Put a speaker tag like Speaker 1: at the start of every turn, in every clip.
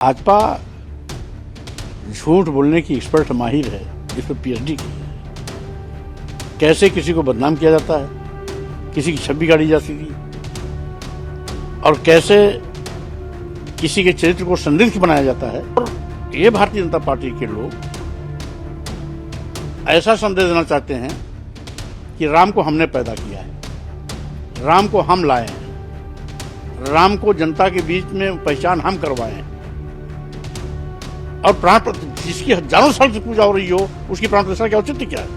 Speaker 1: भाजपा झूठ बोलने की एक्सपर्ट माहिर है, इस पर पीएचडी की है। कैसे किसी को बदनाम किया जाता है, किसी की छवि गाड़ी जाती थी और कैसे किसी के चरित्र को संदिग्ध बनाया जाता है। और ये भारतीय जनता पार्टी के लोग ऐसा संदेश देना चाहते हैं कि राम को हमने पैदा किया है, राम को हम लाए हैं, राम को जनता के बीच में पहचान हम करवाए हैं और प्राण जिसकी हजारों साल से पूजा हो रही हो उसकी प्राण प्रतिष्ठा क्या औचित्य क्या है।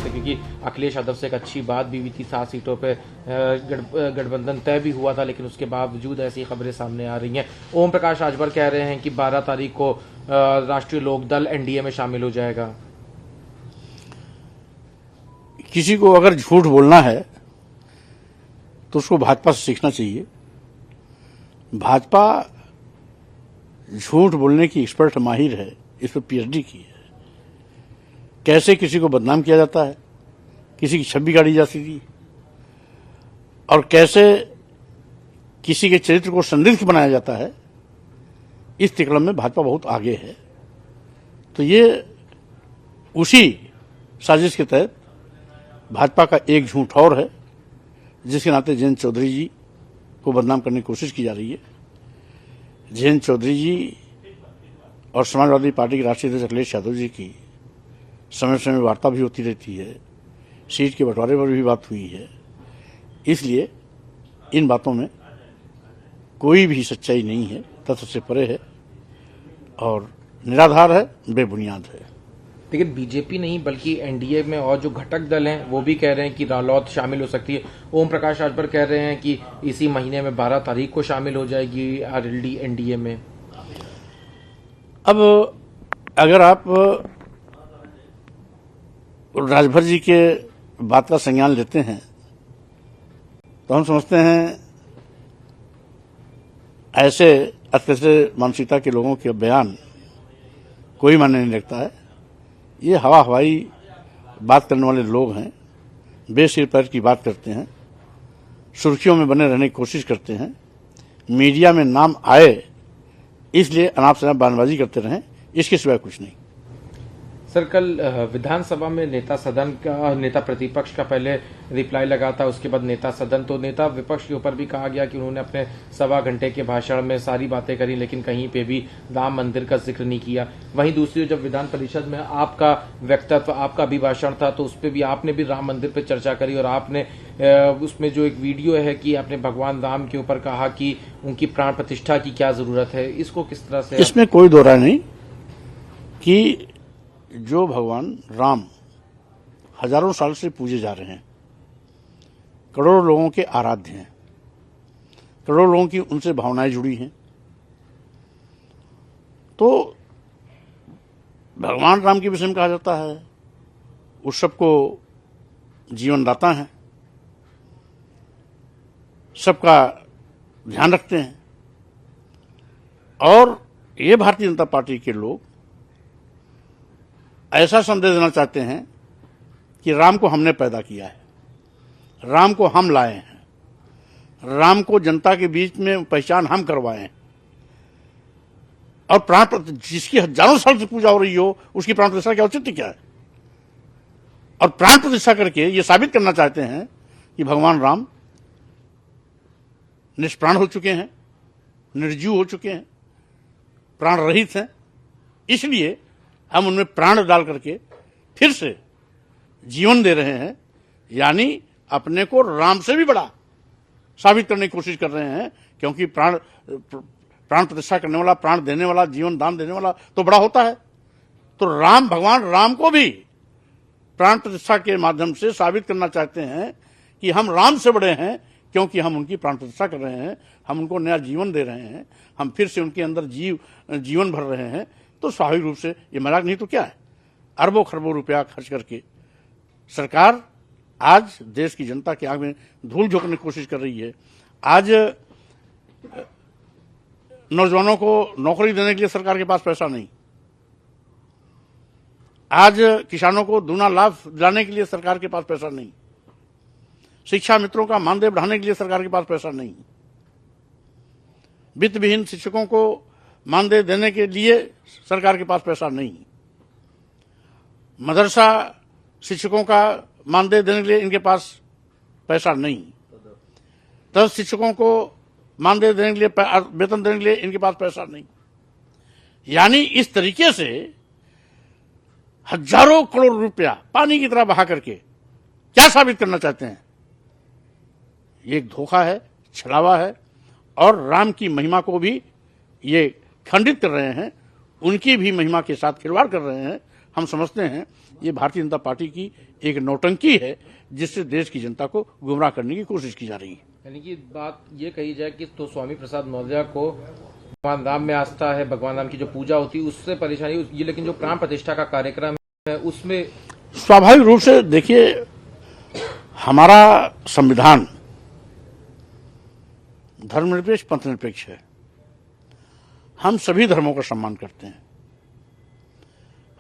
Speaker 2: क्योंकि अखिलेश यादव से एक अच्छी बात भी हुई थी, 7 सीटों पे गठबंधन तय भी हुआ था, लेकिन उसके बावजूद ऐसी खबरें सामने आ रही हैं। ओम प्रकाश राजभर कह रहे हैं कि 12 तारीख को राष्ट्रीय लोकदल एनडीए में शामिल हो जाएगा।
Speaker 1: किसी को अगर झूठ बोलना है तो उसको भाजपा से सीखना चाहिए। भाजपा झूठ बोलने की एक्सपर्ट माहिर है, इस पर पीएचडी की है। कैसे किसी को बदनाम किया जाता है, किसी की छवि गाड़ी जाती थी और कैसे किसी के चरित्र को संदिग्ध बनाया जाता है, इस तिक्रम में भाजपा बहुत आगे है। तो ये उसी साजिश के तहत भाजपा का एक झूठ और है, जिसके नाते जयंत चौधरी जी को बदनाम करने की कोशिश की जा रही है। जयंत चौधरी जी और समाजवादी पार्टी के राष्ट्रीय अध्यक्ष अखिलेश यादव जी की समय समय वार्ता भी होती रहती है, सीट के बंटवारे पर भी बात हुई है। इसलिए इन बातों में कोई भी सच्चाई नहीं है, तथ्य से परे है और निराधार है, बेबुनियाद है।
Speaker 2: लेकिन बीजेपी नहीं बल्कि एनडीए में और जो घटक दल हैं वो भी कह रहे हैं कि रालोद शामिल हो सकती है। ओम प्रकाश राजभर कह रहे हैं कि इसी महीने में 12 तारीख को शामिल हो जाएगी आरएलडी एनडीए में।
Speaker 1: अब अगर आप राजभर जी के बात का संज्ञान लेते हैं तो हम समझते हैं ऐसे अत्यधिक मानसिकता के लोगों के बयान कोई मानने नहीं लगता है। ये हवाई बात करने वाले लोग हैं, बेसिर पैर की बात करते हैं, सुर्खियों में बने रहने की कोशिश करते हैं, मीडिया में नाम आए इसलिए अनाप शनाप बयानबाजी करते रहें, इसके सिवाय कुछ नहीं।
Speaker 2: सर, कल विधानसभा में नेता प्रतिपक्ष का पहले रिप्लाई लगा था, उसके बाद नेता सदन, तो नेता विपक्ष के ऊपर भी कहा गया कि उन्होंने अपने 1.25 घंटे के भाषण में सारी बातें करी, लेकिन कहीं पे भी राम मंदिर का जिक्र नहीं किया। वहीं दूसरी जब विधान परिषद में आपका वक्तव्य, आपका अभिभाषण था, तो उस पर भी आपने भी राम मंदिर पर चर्चा करी और आपने उसमें जो एक वीडियो है कि आपने भगवान राम के ऊपर कहा कि उनकी प्राण प्रतिष्ठा की क्या जरूरत है। इसको किस तरह से?
Speaker 1: इसमें कोई दो राय नहीं कि जो भगवान राम हजारों साल से पूजे जा रहे हैं, करोड़ों लोगों के आराध्य हैं, करोड़ों लोगों की उनसे भावनाएं जुड़ी हैं, तो भगवान राम के विषय में कहा जाता है उस सबको जीवनदाता हैं, सबका ध्यान रखते हैं। और ये भारतीय जनता पार्टी के लोग ऐसा संदेश देना चाहते हैं कि राम को हमने पैदा किया है, राम को हम लाए हैं, राम को जनता के बीच में पहचान हम करवाए हैं और प्राण जिसकी हजारों साल से पूजा हो रही हो उसकी प्राण प्रतिष्ठा क्या औचित्य क्या है। और प्राण प्रतिष्ठा करके ये साबित करना चाहते हैं कि भगवान राम निष्प्राण हो चुके हैं, निर्जीव हो चुके हैं, प्राण रहित हैं, इसलिए हम उनमें प्राण डाल करके फिर से जीवन दे रहे हैं, यानी अपने को राम से भी बड़ा साबित करने की कोशिश कर रहे हैं। क्योंकि प्राण प्रतिष्ठा करने वाला, प्राण देने वाला, जीवन दान देने वाला तो बड़ा होता है। तो राम, भगवान राम को भी प्राण प्रतिष्ठा के माध्यम से साबित करना चाहते हैं कि हम राम से बड़े हैं, क्योंकि हम उनकी प्राण प्रतिष्ठा कर रहे हैं, हम उनको नया जीवन दे रहे हैं, हम फिर से उनके अंदर जीवन भर रहे हैं। तो स्वाभाविक रूप से ये मजाक नहीं तो क्या है। अरबों खरबों रुपया खर्च करके सरकार आज देश की जनता की आंख में धूल झोंकने की कोशिश कर रही है। आज नौजवानों को नौकरी देने के लिए सरकार के पास पैसा नहीं, आज किसानों को दूना लाभ दिलाने के लिए सरकार के पास पैसा नहीं, शिक्षा मित्रों का मानदेय बढ़ाने के लिए सरकार के पास पैसा नहीं, वित्त विहीन शिक्षकों को मानदेय देने के लिए सरकार के पास पैसा नहीं, मदरसा शिक्षकों का मानदेय देने के लिए इनके पास पैसा नहीं, तब शिक्षकों को मानदेय देने के लिए, वेतन देने के लिए इनके पास पैसा नहीं। यानी इस तरीके से हजारों करोड़ रुपया पानी की तरह बहा करके क्या साबित करना चाहते हैं? ये एक धोखा है, छलावा है, और राम की महिमा को भी ये खंडित कर रहे हैं, उनकी भी महिमा के साथ खिलवाड़ कर रहे हैं। हम समझते हैं ये भारतीय जनता पार्टी की एक नौटंकी है, जिससे देश की जनता को गुमराह करने की कोशिश की जा रही है।
Speaker 2: यानी कि बात ये कही जाए कि तो स्वामी प्रसाद मौर्य को भगवान राम में आस्था है, भगवान राम की जो पूजा होती है उससे परेशानी ये, लेकिन जो प्राण प्रतिष्ठा का कार्यक्रम है उसमें
Speaker 1: स्वाभाविक रूप से देखिए, हमारा संविधान धर्मनिरपेक्ष पंथ निरपेक्ष है। हम सभी धर्मों का सम्मान करते हैं,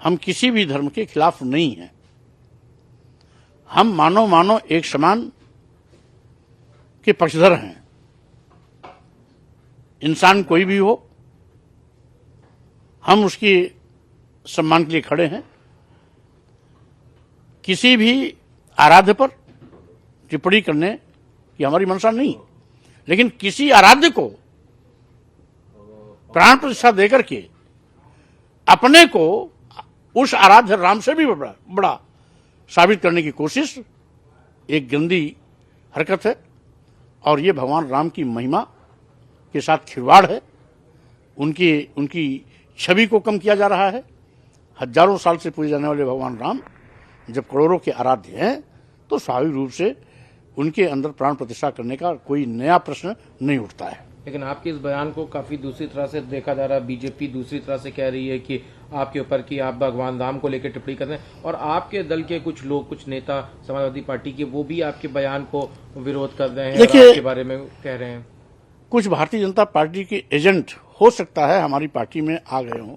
Speaker 1: हम किसी भी धर्म के खिलाफ नहीं हैं। हम मानव एक समान के पक्षधर हैं। इंसान कोई भी हो, हम उसके सम्मान के लिए खड़े हैं। किसी भी आराध्य पर टिप्पणी करने की हमारी मंशा नहीं, लेकिन किसी आराध्य को प्राण प्रतिष्ठा देकर के अपने को उस आराध्य राम से भी बड़ा साबित करने की कोशिश एक गंदी हरकत है, और ये भगवान राम की महिमा के साथ खिलवाड़ है। उनकी छवि को कम किया जा रहा है। हजारों साल से पूजे जाने वाले भगवान राम जब करोड़ों के आराध्य हैं, तो स्वाभाविक रूप से उनके अंदर प्राण प्रतिष्ठा करने का कोई नया प्रश्न नहीं उठता है।
Speaker 2: लेकिन आपके इस बयान को काफी दूसरी तरह से देखा जा रहा है। बीजेपी दूसरी तरह से कह रही है कि आपके ऊपर कि आप भगवान राम को लेकर टिप्पणी कर रहे हैं, और आपके दल के कुछ लोग, कुछ नेता समाजवादी पार्टी के, वो भी आपके बयान को विरोध कर रहे हैं और आपके बारे में कह रहे हैं।
Speaker 1: कुछ भारतीय जनता पार्टी के एजेंट हो सकता है हमारी पार्टी में आ गए हों,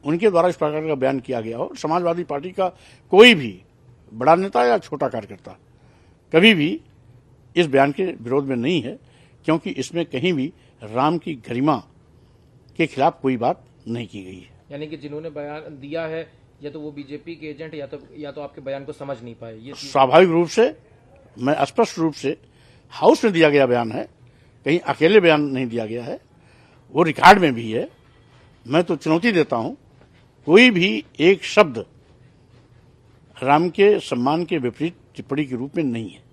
Speaker 1: उनके द्वारा इस प्रकार का बयान किया गया हो। समाजवादी पार्टी का कोई भी बड़ा नेता या छोटा कार्यकर्ता कभी भी इस बयान के विरोध में नहीं है, क्योंकि इसमें कहीं भी राम की गरिमा के खिलाफ कोई बात नहीं की गई है।
Speaker 2: यानी कि जिन्होंने बयान दिया है या तो वो बीजेपी के एजेंट या तो आपके बयान को समझ नहीं पाए। ये
Speaker 1: स्वाभाविक रूप से मैं स्पष्ट रूप से हाउस में दिया गया बयान है, कहीं अकेले बयान नहीं दिया गया है, वो रिकॉर्ड में भी है। मैं तो चुनौती देता हूं, कोई भी एक शब्द राम के सम्मान के विपरीत टिप्पणी के रूप में नहीं है।